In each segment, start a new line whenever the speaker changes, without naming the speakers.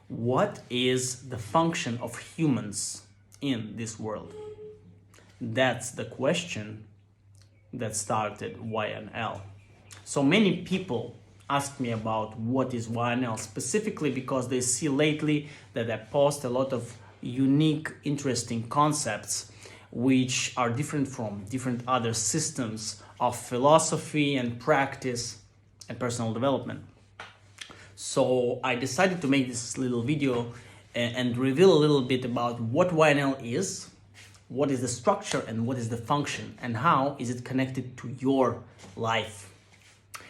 What is the function of humans in this world? That's the question that started YNL. So many people ask me about what is YNL, specifically because they see lately that I post a lot of unique, interesting concepts which are different from different other systems of philosophy and practice and personal development. So I decided to make this little video and reveal a little bit about what YNL is, what is the structure and what is the function, and how is it connected to your life.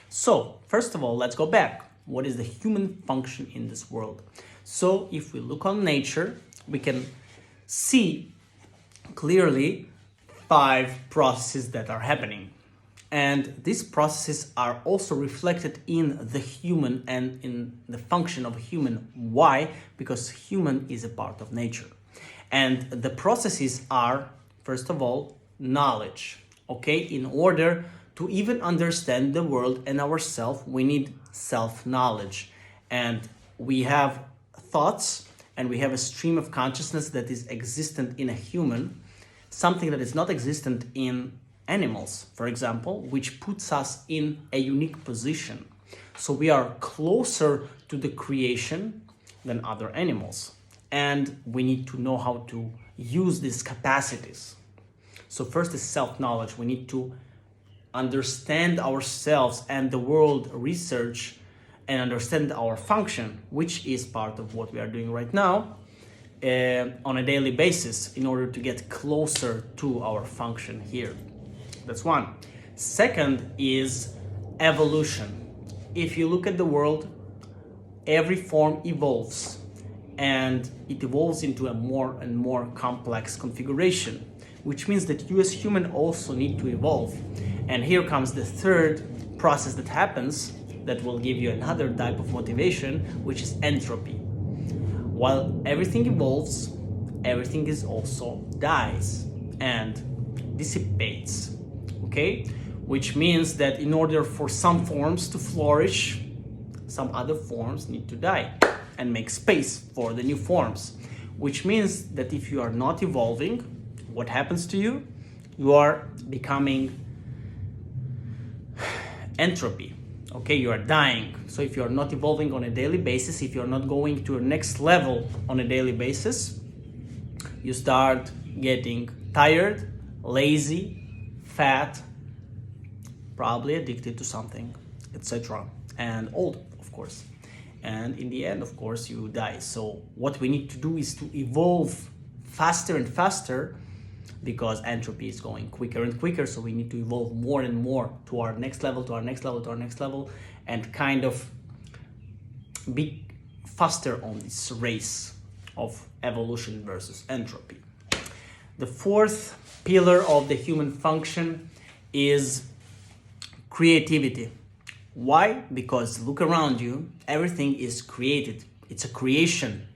So first of all, let's go back. What is the human function in this world? So if we look on nature, we can see clearly 5 processes that are happening. And these processes are also reflected in the human and in the function of a human. Why? Because human is a part of nature. And the processes are, first of all, knowledge. Okay, in order to even understand the world and ourselves, we need self-knowledge. And we have thoughts and we have a stream of consciousness that is existent in a human, something that is not existent in animals, for example, which puts us in a unique position. So we are closer to the creation than other animals. And we need to know how to use these capacities. So first is self-knowledge. We need to understand ourselves and the world, research and understand our function, which is part of what we are doing right now on a daily basis in order to get closer to our function here. That's one. Second is evolution. If you look at the world, every form evolves and it evolves into a more and more complex configuration, which means that you as human also need to evolve. And here comes the third process that happens that will give you another type of motivation, which is entropy. While everything evolves, everything is also dies and dissipates. Okay, which means that in order for some forms to flourish, some other forms need to die and make space for the new forms, which means that if you are not evolving, what happens to you? You are becoming entropy. Okay, you are dying. So if you are not evolving on a daily basis, if you are not going to a next level on a daily basis, you start getting tired, lazy, fat, probably addicted to something, etc. And old, of course. And in the end, of course, you die. So what we need to do is to evolve faster and faster because entropy is going quicker and quicker. So we need to evolve more and more to our next level, to our next level, to our next level, and kind of be faster on this race of evolution versus entropy. The fourth pillar of the human function is creativity. Why? Because look around you, everything is created. It's a creation.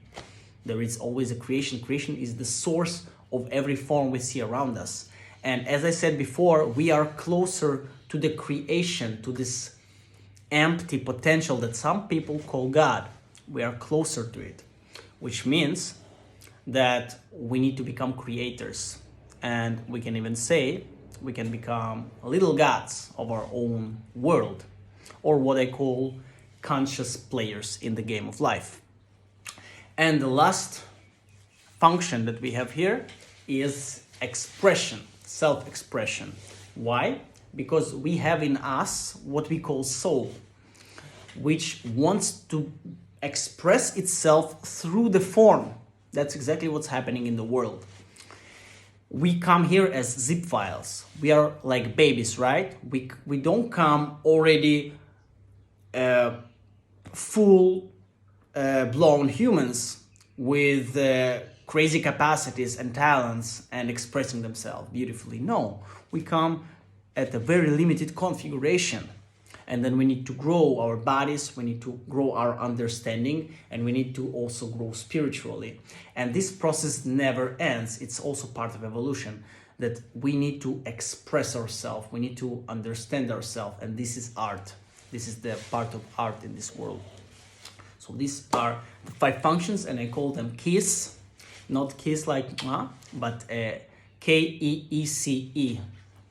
There is always a creation. Creation is the source of every form we see around us. And as I said before, we are closer to the creation, to this empty potential that some people call God. We are closer to it, which means that we need to become creators. And we can even say we can become little gods of our own world, or what I call conscious players in the game of life. And the last function that we have here is expression, self-expression. Why? Because we have in us what we call soul, which wants to express itself through the form. That's exactly what's happening in the world. We come here as zip files. We are like babies, right? We don't come already full blown humans with crazy capacities and talents and expressing themselves beautifully. No, we come at a very limited configuration. And then we need to grow our bodies, we need to grow our understanding, and we need to also grow spiritually. And this process never ends. It's also part of evolution, that we need to express ourselves, we need to understand ourselves, and this is art. This is the part of art in this world. So these are the 5 functions, and I call them KISS, not KISS like but KEECE: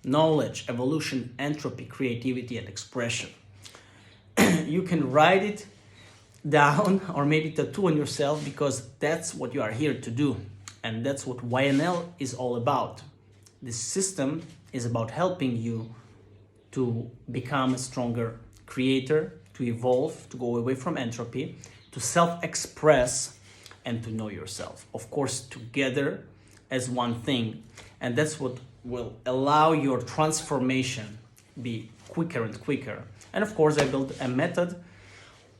knowledge, evolution, entropy, creativity, and expression. You can write it down or maybe tattoo on yourself, because that's what you are here to do, and that's what YNL is all about. This system is about helping you to become a stronger creator, to evolve, to go away from entropy, to self-express, and to know yourself. Of course, together as one thing. And that's what will allow your transformation be quicker and quicker. And of course, I built a method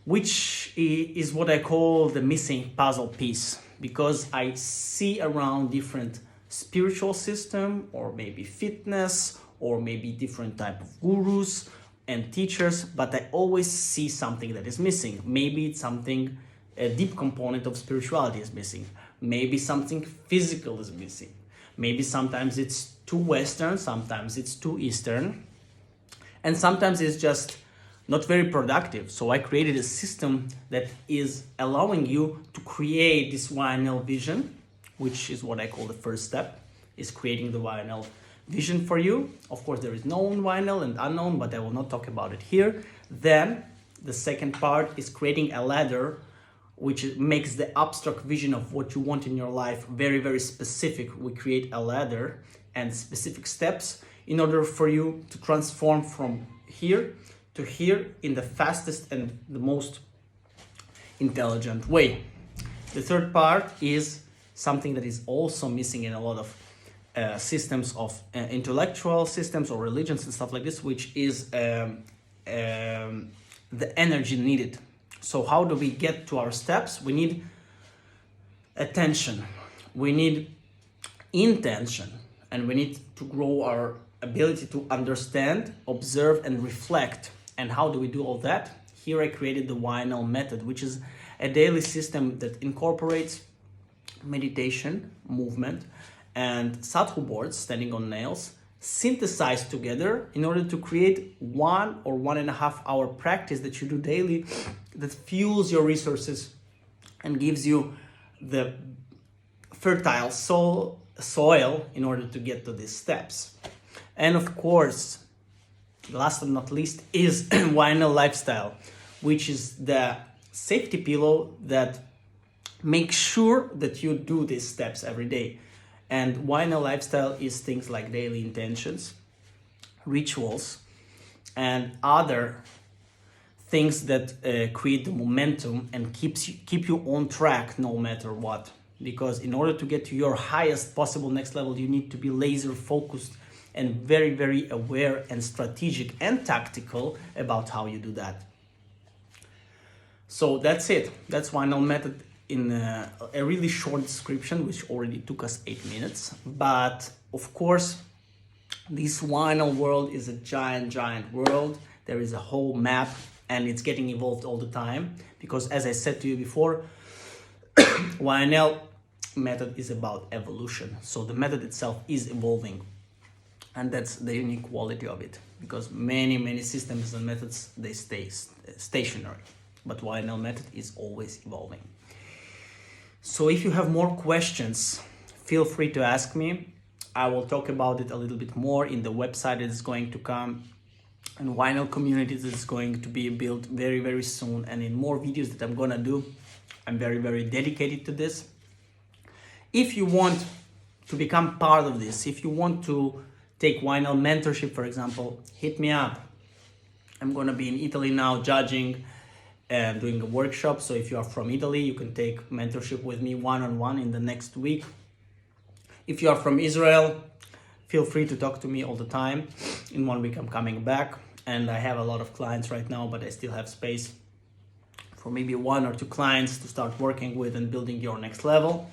which is what I call the missing puzzle piece, because I see around different spiritual system, or maybe fitness, or maybe different type of gurus and teachers, but I always see something that is missing. Maybe it's something, a deep component of spirituality is missing. Maybe something physical is missing. Maybe sometimes it's too Western, sometimes it's too Eastern, and sometimes it's just not very productive. So I created a system that is allowing you to create this YNL vision, which is what I call the first step, is creating the YNL vision for you. Of course, there is known YNL and unknown, but I will not talk about it here. Then the second part is creating a ladder, which makes the abstract vision of what you want in your life very, very specific. We create a ladder and specific steps in order for you to transform from here to here in the fastest and the most intelligent way. The third part is something that is also missing in a lot of systems of intellectual systems or religions and stuff like this, which is the energy needed. So how do we get to our steps? We need attention, we need intention, and we need to grow our ability to understand, observe, and reflect. And how do we do all that? Here I created the YNL method, which is a daily system that incorporates meditation, movement, and sadhu boards, standing on nails, synthesized together in order to create 1 or 1.5 hour practice that you do daily, that fuels your resources and gives you the fertile soil in order to get to these steps. And of course, last but not least is YNL lifestyle, which is the safety pillow that makes sure that you do these steps every day. And YNL lifestyle is things like daily intentions, rituals, and other things that create the momentum and keep you on track no matter what. Because in order to get to your highest possible next level, you need to be laser focused and very, very aware and strategic and tactical about how you do that. So that's it. That's YNL method in a really short description, which already took us 8 minutes. But of course, this YNL world is a giant world. There is a whole map, and it's getting evolved all the time. Because as I said to you before, YNL method is about evolution. So the method itself is evolving. And that's the unique quality of it. Because many systems and methods, they stay stationary. But YNL method is always evolving. So if you have more questions, feel free to ask me. I will talk about it a little bit more in the website that is going to come, and YNL community that is going to be built very, very soon, and in more videos that I'm gonna do. I'm very, very dedicated to this. If you want to become part of this, if you want to take YNL mentorship, for example, hit me up. I'm gonna be in Italy now judging and doing a workshop. So if you are from Italy, you can take mentorship with me one-on-one in the next week. If you are from Israel, feel free to talk to me all the time. In 1 week, I'm coming back, and I have a lot of clients right now, but I still have space for maybe 1 or 2 clients to start working with and building your next level.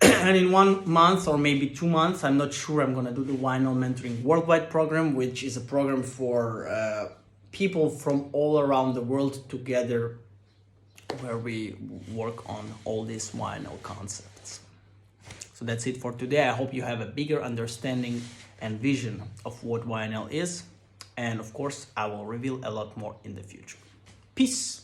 And in 1 month or maybe 2 months, I'm not sure, I'm gonna do the YNL Mentoring Worldwide program, which is a program for people from all around the world together, where we work on all these YNL concepts. So that's it for today. I hope you have a bigger understanding and vision of what YNL is. And of course, I will reveal a lot more in the future. Peace.